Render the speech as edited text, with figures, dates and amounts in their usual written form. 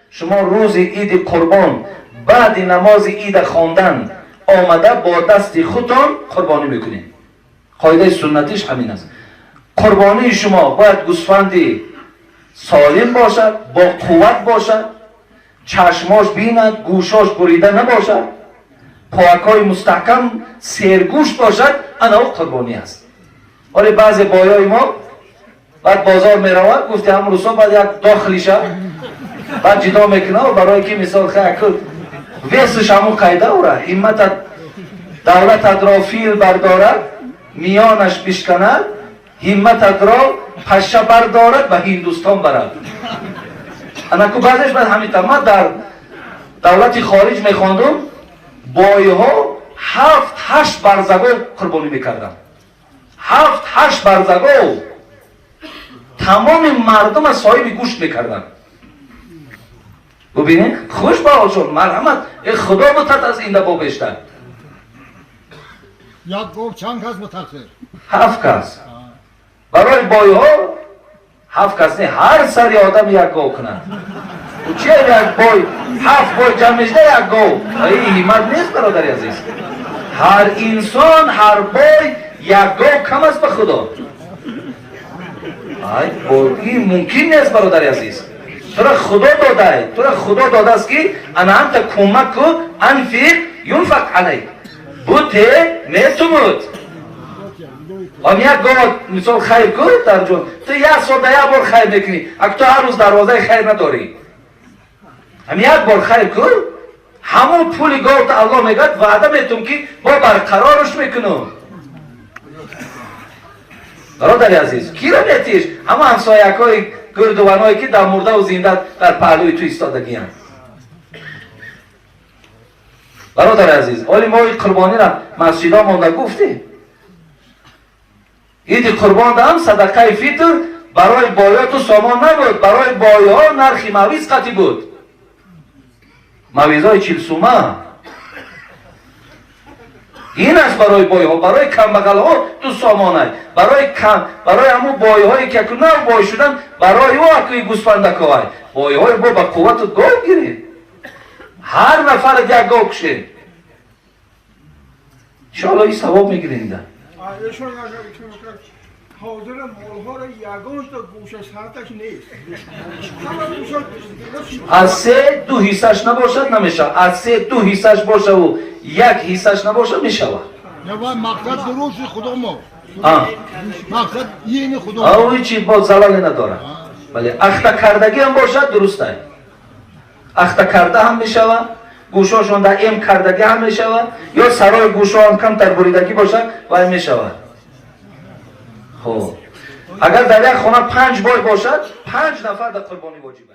شما روز عید قربان بعد نماز عید خواندن آمده با دست خودتان قربانی میکنید. قاعده سنتیش همین است. قربانی شما باید گوسفندی سالم باشد، با قوت باشد، چشماش بیند، گوشاش بریده نباشد، پاکای مستحکم سرگوشت باشد. انا قربانی است. ولی بعضی بایای ما بعد بازار میرود گفته هم روسا بعد یک داخلیشه بعد جدا میکنه و برای که مثال خیلی ویسش همون قیده او را همت دولت را فیل بردارد میانش بشکند، همت را پشه بردارد به هندوستان برد. انا که بعدش بعد همین ما در دولت خارج میخواندم بایها 7-8 برزگو قربانی میکردن. 7-8 برزگو تمام مردم از صاحب گوشت میکردن. ببینید خوش به حالشون مرحمت خدا بتد از این با بیشتر. یک گوه چند کس متقصر؟ 7 کس. برای بای ها 7 کس نه، هر سری آدم یک گوه کنند. چه یک بای 7 بای جمع میشه یک گوه؟ این همت نیست برادری عزیز. هر انسان هر بای یک گوه کم است به خدا. این ممکن نیست برادری عزیز. تو را خدا داده، تو را خدا داده است که انا انت کمک کو انفق ينفق علیک بوده میتومد. هم یک گاه مثال خیر کو در جون تو یک ساعت یک بار خیر میکنی، اگه تو هر روز دروازه خیر نداری هم یک بار خیر کو همون پولی گاه تا الله میگد وعده میتونم که با برقرارش میکنم. برادر عزیز کی را میتیش؟ همه همسایه‌های گردوانایی که در مرده و زنده در پهلوی تو ایستادگی هستند. برادر عزیز ولی ما این قربانی را مسجدها مانده گفتیم. عید قربان هم صدقه فطر برای بایات و سامان نبود، برای بایها نرخی مویز قطعی بود. مویزهای 40 سومه این است برای بایها. برای کمبغل ها تو سامانه، برای همون بایهایی که نه بای شدن برای او اکوی گوسفندک های بایهای با با قوت گاو گیرید. هر نفر یک گاو کشید انشاءالله این ثواب میگیرید. حاضر مالها را یگان تا گوشش هاتش نیست. از 3 2 حصهش نباشد نمیشه. از 3 2 حصهش باشه و 1 حصهش نباشه میشود. یا مقصد درست خدا ما. مقصد این خدا. اوی چی با زلالی نداره. ولی اخته کردگی هم باشد درسته. اخته کرده هم میشود. گوشاشون در ام کردگی هم میشود. یا سرای گوشا هم کم تر بریدگی باشد و میشود. خب اگر در یک خانه 5 بای باشد 5 نفر در قربانی واجبه.